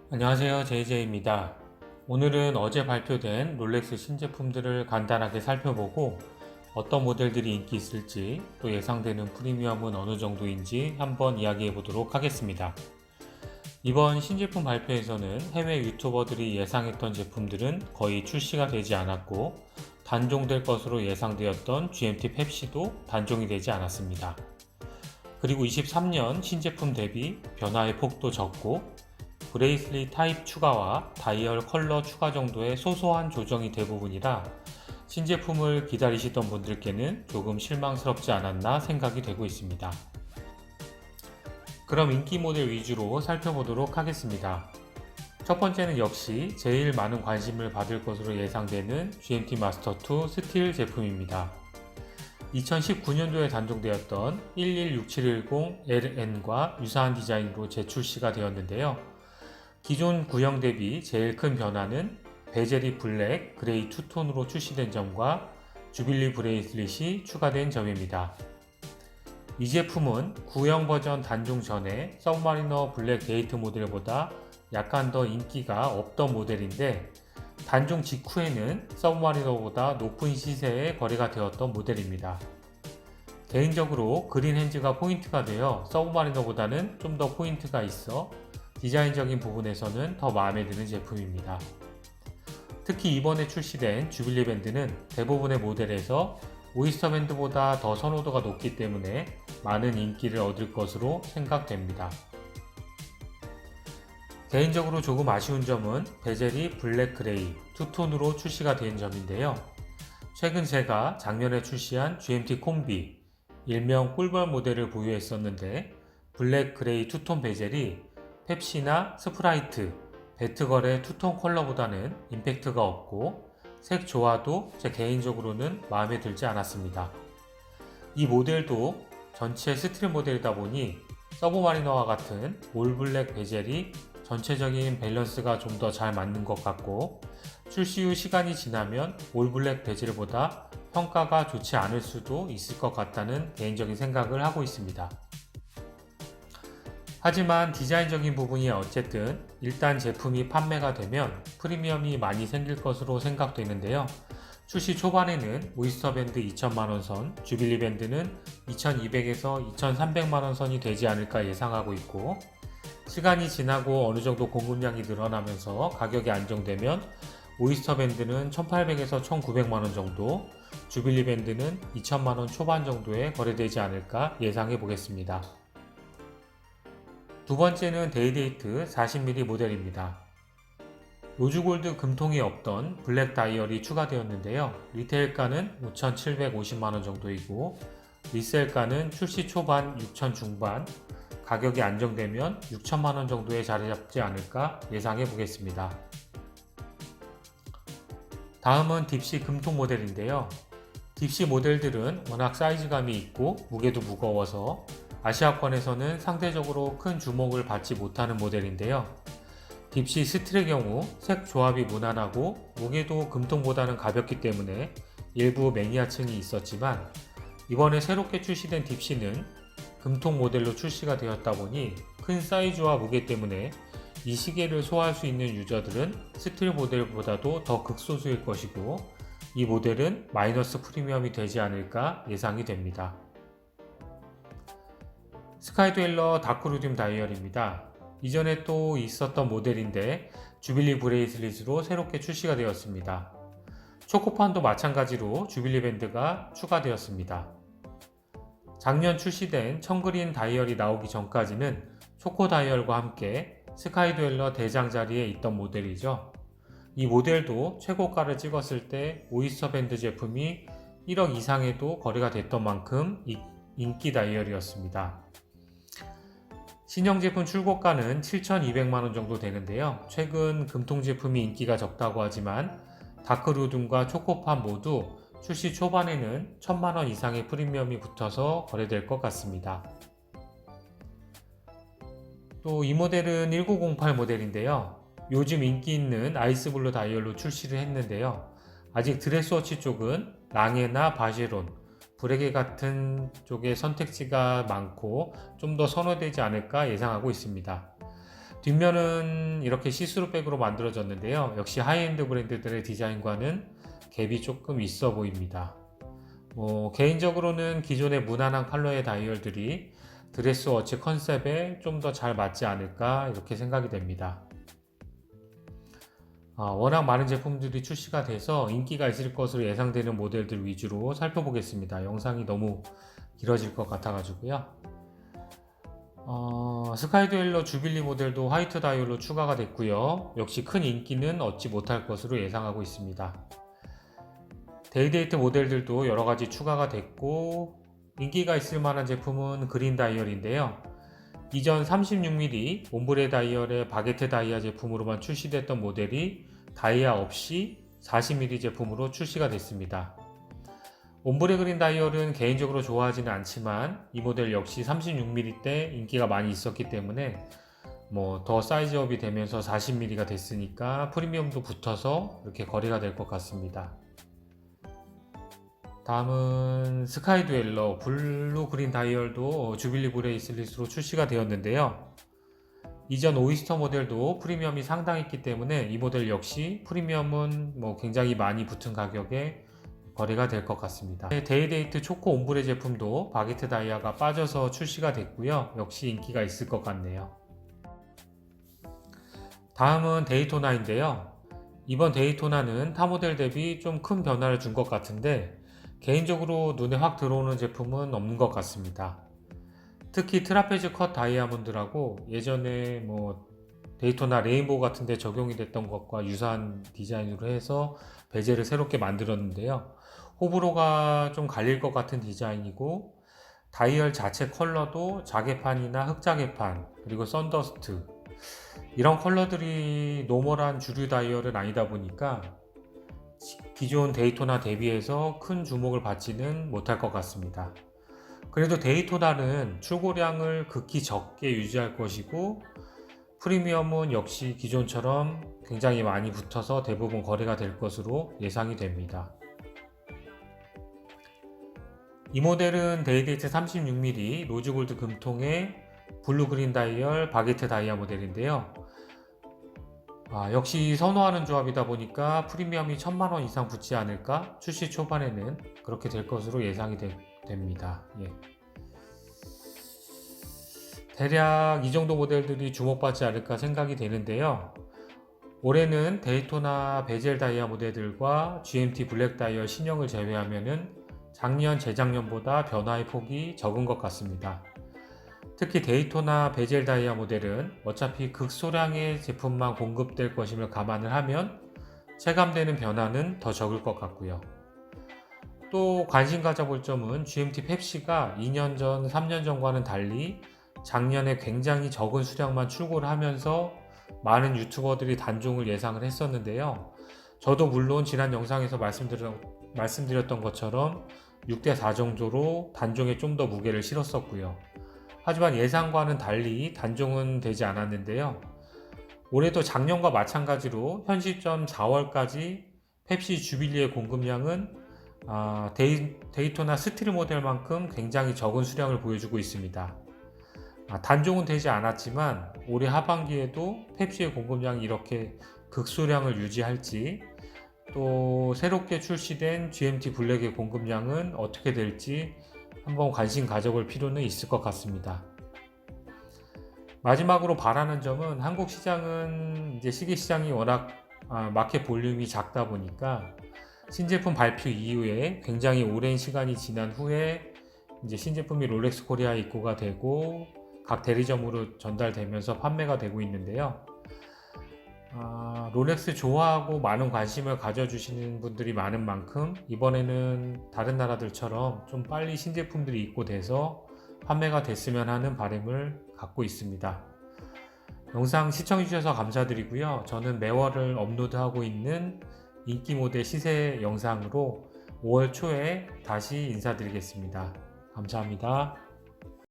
안녕하세요, JJ입니다. 오늘은 어제 발표된 롤렉스 신제품들을 간단하게 살펴보고 어떤 모델들이 인기 있을지 또 예상되는 프리미엄은 어느 정도인지 한번 이야기해 보도록 하겠습니다. 이번 신제품 발표에서는 해외 유튜버들이 예상했던 제품들은 거의 출시가 되지 않았고 단종될 것으로 예상되었던 GMT 펩시도 단종이 되지 않았습니다. 그리고 23년 신제품 대비 변화의 폭도 적고 브레이슬릿 타입 추가와 다이얼 컬러 추가 정도의 소소한 조정이 대부분이라 신제품을 기다리시던 분들께는 조금 실망스럽지 않았나 생각이 되고 있습니다. 그럼 인기 모델 위주로 살펴보도록 하겠습니다. 첫 번째는 역시 제일 많은 관심을 받을 것으로 예상되는 GMT 마스터2 스틸 제품입니다. 2019년도에 단종되었던 116710LN과 유사한 디자인으로 재출시가 되었는데요. 기존 구형 대비 제일 큰 변화는 베젤이 블랙, 그레이 투톤으로 출시된 점과 주빌리 브레이슬릿이 추가된 점입니다. 이 제품은 구형 버전 단종 전에 서브마리너 블랙 데이트 모델보다 약간 더 인기가 없던 모델인데 단종 직후에는 서브마리너보다 높은 시세에 거래가 되었던 모델입니다. 개인적으로 그린 핸즈가 포인트가 되어 서브마리너보다는 좀 더 포인트가 있어 디자인적인 부분에서는 더 마음에 드는 제품입니다. 특히 이번에 출시된 주빌리 밴드는 대부분의 모델에서 오이스터 밴드보다 더 선호도가 높기 때문에 많은 인기를 얻을 것으로 생각됩니다. 개인적으로 조금 아쉬운 점은 베젤이 블랙 그레이, 투톤으로 출시가 된 점인데요. 최근 제가 작년에 출시한 GMT 콤비, 일명 꿀벌 모델을 보유했었는데 블랙 그레이 투톤 베젤이 펩시나 스프라이트, 배트걸의 투톤 컬러보다는 임팩트가 없고 색 조화도 제 개인적으로는 마음에 들지 않았습니다. 이 모델도 전체 스틸 모델이다 보니 서브마리너와 같은 올블랙 베젤이 전체적인 밸런스가 좀 더 잘 맞는 것 같고 출시 후 시간이 지나면 올블랙 베젤보다 평가가 좋지 않을 수도 있을 것 같다는 개인적인 생각을 하고 있습니다. 하지만 디자인적인 부분이 어쨌든 일단 제품이 판매가 되면 프리미엄이 많이 생길 것으로 생각되는데요. 출시 초반에는 오이스터 밴드 2,000만원 선, 주빌리 밴드는 2,200에서 2,300만원 선이 되지 않을까 예상하고 있고 시간이 지나고 어느 정도 공급량이 늘어나면서 가격이 안정되면 오이스터 밴드는 1,800에서 1,900만원 정도, 주빌리 밴드는 2,000만원 초반 정도에 거래되지 않을까 예상해 보겠습니다. 두 번째는 데이데이트 40mm 모델입니다. 로즈골드 금통이 없던 블랙 다이얼이 추가되었는데요. 리테일가는 5,750만원 정도이고 리셀가는 출시 초반 6,000 중반, 가격이 안정되면 6,000만원 정도에 자리 잡지 않을까 예상해 보겠습니다. 다음은 딥시 금통 모델인데요. 딥시 모델들은 워낙 사이즈감이 있고 무게도 무거워서 아시아권에서는 상대적으로 큰 주목을 받지 못하는 모델인데요. 딥시 스틸의 경우 색 조합이 무난하고 무게도 금통보다는 가볍기 때문에 일부 매니아층이 있었지만 이번에 새롭게 출시된 딥시는 금통 모델로 출시가 되었다 보니 큰 사이즈와 무게 때문에 이 시계를 소화할 수 있는 유저들은 스틸 모델보다도 더 극소수일 것이고 이 모델은 마이너스 프리미엄이 되지 않을까 예상이 됩니다. 스카이드웰러 다크루듐 다이얼입니다. 이전에 또 있었던 모델인데 주빌리 브레이슬릿으로 새롭게 출시가 되었습니다. 초코판도 마찬가지로 주빌리 밴드가 추가되었습니다. 작년 출시된 청그린 다이얼이 나오기 전까지는 초코 다이얼과 함께 스카이드웰러 대장 자리에 있던 모델이죠. 이 모델도 최고가를 찍었을 때 오이스터 밴드 제품이 1억 이상에도 거래가 됐던 만큼 인기 다이얼이었습니다. 신형 제품 출고가는 7,200만원 정도 되는데요. 최근 금통 제품이 인기가 적다고 하지만 다크루듐과 초코판 모두 출시 초반에는 1,000만원 이상의 프리미엄이 붙어서 거래될 것 같습니다. 또 이 모델은 1908 모델인데요. 요즘 인기 있는 아이스블루 다이얼로 출시를 했는데요. 아직 드레스워치 쪽은 랑에나 바제론, 브레게 같은 쪽의 선택지가 많고 좀 더 선호되지 않을까 예상하고 있습니다. 뒷면은 이렇게 시스루백으로 만들어졌는데요. 역시 하이엔드 브랜드들의 디자인과는 갭이 조금 있어 보입니다. 개인적으로는 기존의 무난한 컬러의 다이얼들이 드레스워치 컨셉에 좀 더 잘 맞지 않을까 이렇게 생각이 됩니다. 워낙 많은 제품들이 출시가 돼서 인기가 있을 것으로 예상되는 모델들 위주로 살펴보겠습니다. 영상이 너무 길어질 것 같아 가지고요. 스카이듀엘러 주빌리 모델도 화이트 다이얼로 추가가 됐고요. 역시 큰 인기는 얻지 못할 것으로 예상하고 있습니다. 데이데이트 모델들도 여러가지 추가가 됐고, 인기가 있을 만한 제품은 그린 다이얼인데요. 이전 36mm 옴브레 다이얼의 바게트 다이아 제품으로만 출시됐던 모델이 다이아 없이 40mm 제품으로 출시가 됐습니다. 옴브레 그린 다이얼은 개인적으로 좋아하지는 않지만 이 모델 역시 36mm 때 인기가 많이 있었기 때문에 더 사이즈업이 되면서 40mm가 됐으니까 프리미엄도 붙어서 이렇게 거래가 될 것 같습니다. 다음은 스카이듀엘러 블루 그린 다이얼도 주빌리 브레이슬릿으로 출시가 되었는데요. 이전 오이스터 모델도 프리미엄이 상당했기 때문에 이 모델 역시 프리미엄은 굉장히 많이 붙은 가격에 거래가 될 것 같습니다. 데이데이트 초코 옴브레 제품도 바게트 다이아가 빠져서 출시가 됐고요. 역시 인기가 있을 것 같네요. 다음은 데이토나인데요. 이번 데이토나는 타 모델 대비 좀 큰 변화를 준 것 같은데 개인적으로 눈에 확 들어오는 제품은 없는 것 같습니다. 특히 트라페즈 컷 다이아몬드라고 예전에 데이토나 레인보우 같은 데 적용이 됐던 것과 유사한 디자인으로 해서 베젤을 새롭게 만들었는데요. 호불호가 좀 갈릴 것 같은 디자인이고 다이얼 자체 컬러도 자개판이나 흑자개판 그리고 썬더스트 이런 컬러들이 노멀한 주류 다이얼은 아니다 보니까 기존 데이토나 대비해서 큰 주목을 받지는 못할 것 같습니다. 그래도 데이토나는 출고량을 극히 적게 유지할 것이고 프리미엄은 역시 기존처럼 굉장히 많이 붙어서 대부분 거래가 될 것으로 예상이 됩니다. 이 모델은 데이데이트 36mm 로즈골드 금통의 블루 그린 다이얼 바게트 다이아 모델인데요. 역시 선호하는 조합이다 보니까 프리미엄이 1000만원 이상 붙지 않을까? 출시 초반에는 그렇게 될 것으로 예상이 됩니다. 예. 대략 이 정도 모델들이 주목받지 않을까 생각이 되는데요. 올해는 데이토나 베젤 다이아 모델들과 GMT 블랙 다이얼 신형을 제외하면은 작년, 재작년보다 변화의 폭이 적은 것 같습니다. 특히 데이토나 베젤 다이아 모델은 어차피 극소량의 제품만 공급될 것임을 감안을 하면 체감되는 변화는 더 적을 것 같고요. 또 관심 가져볼 점은 GMT 펩시가 2년 전, 3년 전과는 달리 작년에 굉장히 적은 수량만 출고를 하면서 많은 유튜버들이 단종을 예상을 했었는데요. 저도 물론 지난 영상에서 말씀드렸던 것처럼 6대4 정도로 단종에 좀 더 무게를 실었었고요. 하지만 예상과는 달리 단종은 되지 않았는데요. 올해도 작년과 마찬가지로 현 시점 4월까지 펩시 주빌리의 공급량은 데이토나 스틸 모델만큼 굉장히 적은 수량을 보여주고 있습니다. 단종은 되지 않았지만 올해 하반기에도 펩시의 공급량이 이렇게 극소량을 유지할지 또 새롭게 출시된 GMT 블랙의 공급량은 어떻게 될지 한번 관심 가져볼 필요는 있을 것 같습니다. 마지막으로 바라는 점은 한국 시장은 이제 시계 시장이 워낙 마켓 볼륨이 작다 보니까 신제품 발표 이후에 굉장히 오랜 시간이 지난 후에 이제 신제품이 롤렉스 코리아에 입고가 되고 각 대리점으로 전달되면서 판매가 되고 있는데요. 롤렉스 좋아하고 많은 관심을 가져주시는 분들이 많은 만큼 이번에는 다른 나라들처럼 좀 빨리 신제품들이 입고돼서 판매가 됐으면 하는 바람을 갖고 있습니다. 영상 시청해주셔서 감사드리고요. 저는 매월을 업로드하고 있는 인기 모델 시세 영상으로 5월 초에 다시 인사드리겠습니다. 감사합니다.